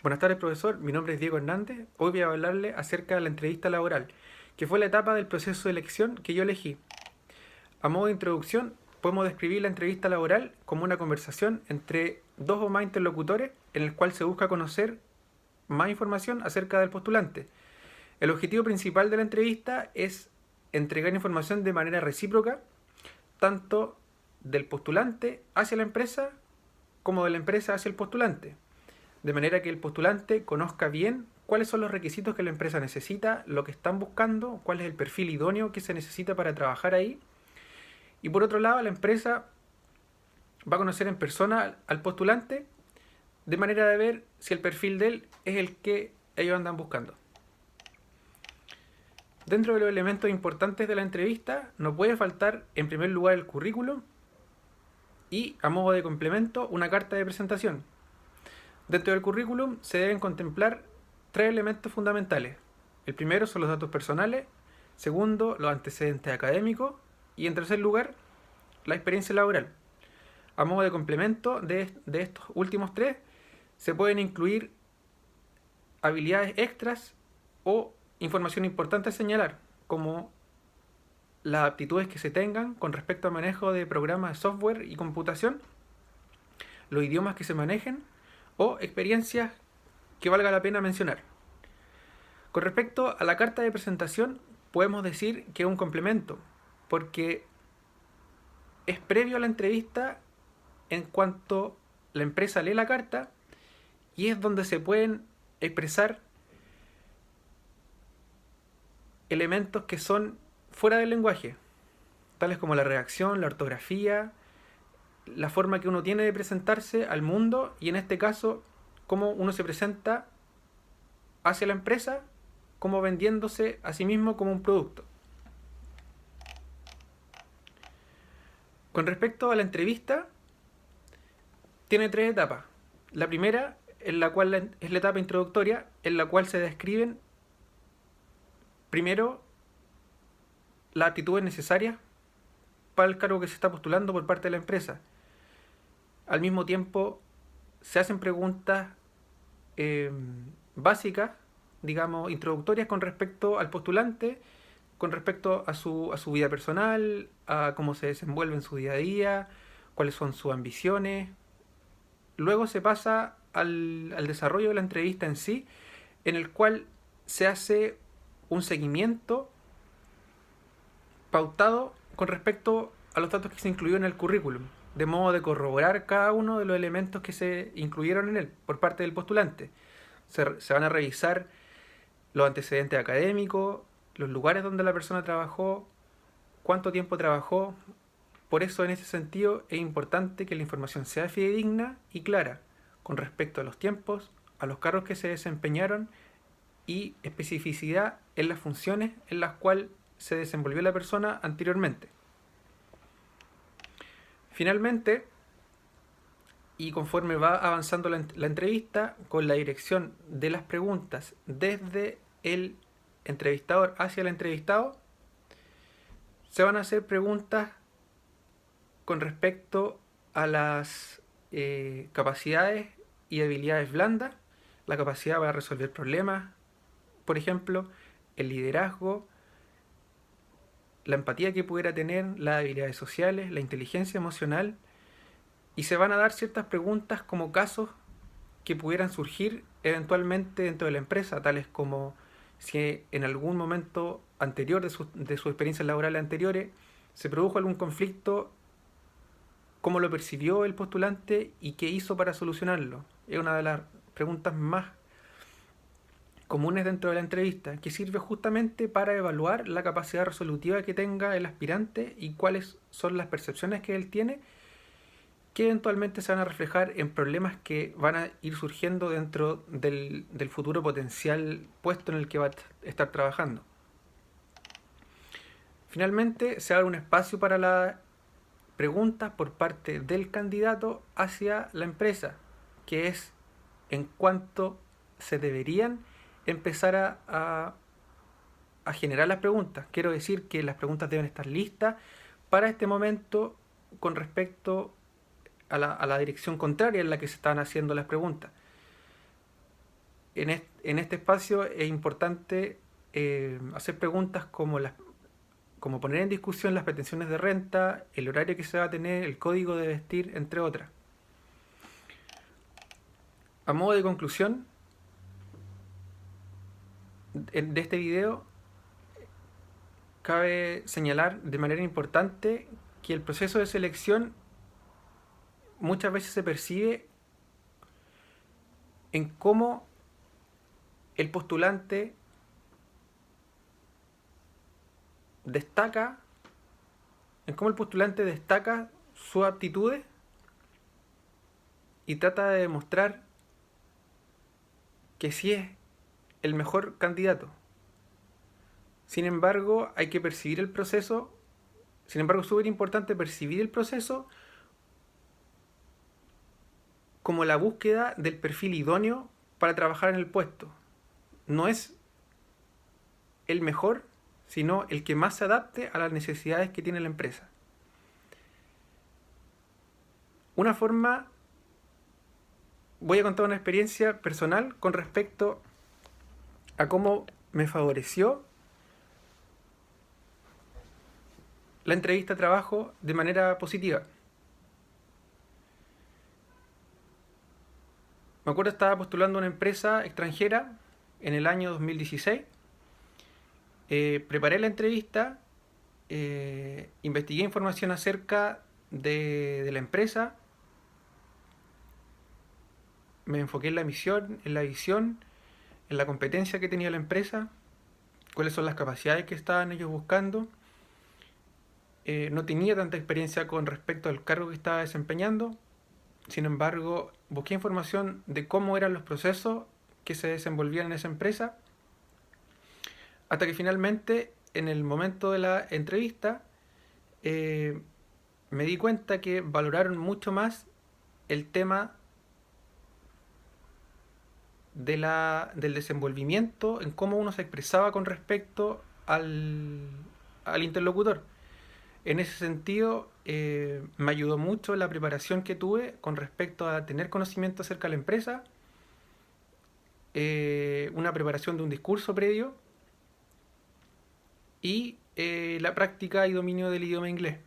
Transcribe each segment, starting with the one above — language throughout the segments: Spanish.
Buenas tardes, profesor. Mi nombre es Diego Hernández. Hoy voy a hablarle acerca de la entrevista laboral, que fue la etapa del proceso de elección que yo elegí. A modo de introducción, podemos describir la entrevista laboral como una conversación entre dos o más interlocutores en el cual se busca conocer más información acerca del postulante. El objetivo principal de la entrevista es entregar información de manera recíproca, tanto del postulante hacia la empresa como de la empresa hacia el postulante, de manera que el postulante conozca bien cuáles son los requisitos que la empresa necesita, lo que están buscando, cuál es el perfil idóneo que se necesita para trabajar ahí. Y por otro lado, la empresa va a conocer en persona al postulante de manera de ver si el perfil de él es el que ellos andan buscando. Dentro de los elementos importantes de la entrevista no puede faltar en primer lugar el currículum y, a modo de complemento, una carta de presentación. Dentro del currículum se deben contemplar tres elementos fundamentales. El primero son los datos personales, segundo, los antecedentes académicos y, en tercer lugar, la experiencia laboral. A modo de complemento de estos últimos tres, se pueden incluir habilidades extras o información importante a señalar, como las aptitudes que se tengan con respecto al manejo de programas de software y computación, los idiomas que se manejen o experiencias que valga la pena mencionar. Con respecto a la carta de presentación, podemos decir que es un complemento, porque es previo a la entrevista en cuanto la empresa lee la carta y es donde se pueden expresar elementos que son fuera del lenguaje, tales como la redacción, la ortografía, la forma que uno tiene de presentarse al mundo y en este caso cómo uno se presenta hacia la empresa, como vendiéndose a sí mismo como un producto. Con respecto a la entrevista, tiene tres etapas. La primera, en la cual es la etapa introductoria, en la cual se describen primero las actitudes necesarias para el cargo que se está postulando por parte de la empresa. Al mismo tiempo, se hacen preguntas eh, básicas, digamos, introductorias con respecto al postulante, con respecto a su vida personal, a cómo se desenvuelve en su día a día, cuáles son sus ambiciones. Luego se pasa al desarrollo de la entrevista en sí, en el cual se hace un seguimiento pautado con respecto a los datos que se incluyó en el currículum, de modo de corroborar cada uno de los elementos que se incluyeron en él por parte del postulante. Se van a revisar los antecedentes académicos, los lugares donde la persona trabajó, cuánto tiempo trabajó. Por eso, en ese sentido, es importante que la información sea fidedigna y clara con respecto a los tiempos, a los cargos que se desempeñaron y especificidad en las funciones en las cuales se desenvolvió la persona anteriormente. Finalmente, y conforme va avanzando la entrevista, con la dirección de las preguntas desde el entrevistador hacia el entrevistado, se van a hacer preguntas con respecto a las capacidades y habilidades blandas, la capacidad para resolver problemas, por ejemplo, el liderazgo, la empatía que pudiera tener, las habilidades sociales, la inteligencia emocional, y se van a dar ciertas preguntas como casos que pudieran surgir eventualmente dentro de la empresa, tales como si en algún momento anterior de sus experiencias laborales anteriores se produjo algún conflicto, cómo lo percibió el postulante y qué hizo para solucionarlo. Es una de las preguntas más comunes dentro de la entrevista, que sirve justamente para evaluar la capacidad resolutiva que tenga el aspirante y cuáles son las percepciones que él tiene, que eventualmente se van a reflejar en problemas que van a ir surgiendo dentro del futuro potencial puesto en el que va a estar trabajando. Finalmente, se abre un espacio para las preguntas por parte del candidato hacia la empresa, que es en cuánto se deberían empezar a generar las preguntas. Quiero decir que las preguntas deben estar listas para este momento con respecto a la dirección contraria en la que se están haciendo las preguntas. en este espacio es importante hacer preguntas como poner en discusión las pretensiones de renta, el horario que se va a tener, el código de vestir, entre otras. A modo de conclusión de este video, cabe señalar de manera importante que el proceso de selección muchas veces se percibe en cómo el postulante destaca, sus aptitudes y trata de demostrar que sí es el mejor candidato. Sin embargo, hay que percibir el proceso. Sin embargo, es súper importante percibir el proceso como la búsqueda del perfil idóneo para trabajar en el puesto. No es el mejor, sino el que más se adapte a las necesidades que tiene la empresa. Voy a contar una experiencia personal con respecto a cómo me favoreció la entrevista a trabajo de manera positiva. Me acuerdo que estaba postulando a una empresa extranjera en el año 2016. Preparé la entrevista, investigué información acerca de la empresa, me enfoqué en la misión, en la visión, en la competencia que tenía la empresa, cuáles son las capacidades que estaban ellos buscando. No tenía tanta experiencia con respecto al cargo que estaba desempeñando. Sin embargo, busqué información de cómo eran los procesos que se desenvolvían en esa empresa, hasta que finalmente, en el momento de la entrevista, me di cuenta que valoraron mucho más el tema del desenvolvimiento, en cómo uno se expresaba con respecto al interlocutor. En ese sentido, me ayudó mucho la preparación que tuve con respecto a tener conocimiento acerca de la empresa, una preparación de un discurso previo y la práctica y dominio del idioma inglés.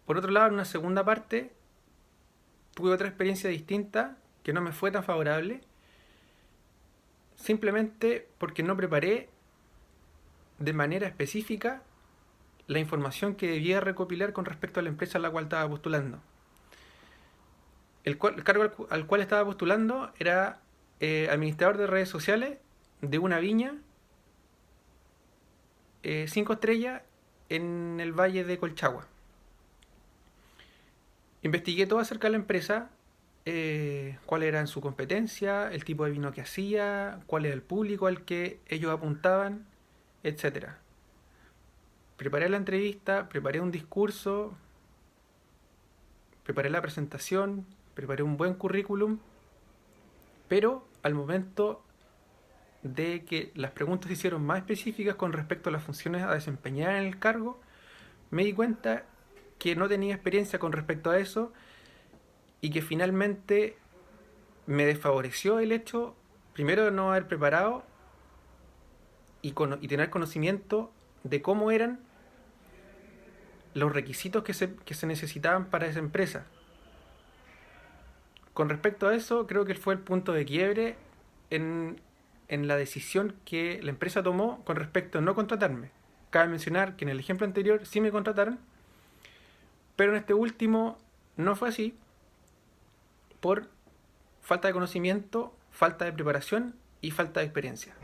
Por otro lado, en una segunda parte, tuve otra experiencia distinta que no me fue tan favorable, simplemente porque no preparé de manera específica la información que debía recopilar con respecto a la empresa a la cual estaba postulando. El cargo al cual estaba postulando era administrador de redes sociales de una viña 5 estrellas en el valle de Colchagua. Investigué todo acerca de la empresa, cuál era su competencia, el tipo de vino que hacía, cuál era el público al que ellos apuntaban, etc. Preparé la entrevista, preparé un discurso, preparé la presentación, preparé un buen currículum, pero al momento de que las preguntas se hicieron más específicas con respecto a las funciones a desempeñar en el cargo, me di cuenta que no tenía experiencia con respecto a eso y que finalmente me desfavoreció el hecho, primero, de no haber preparado y tener conocimiento de cómo eran los requisitos que se necesitaban para esa empresa. Con respecto a eso, creo que fue el punto de quiebre en la decisión que la empresa tomó con respecto a no contratarme. Cabe mencionar que en el ejemplo anterior sí me contrataron, pero en este último no fue así, por falta de conocimiento, falta de preparación y falta de experiencia.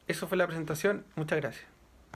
Eso fue la presentación. Muchas gracias.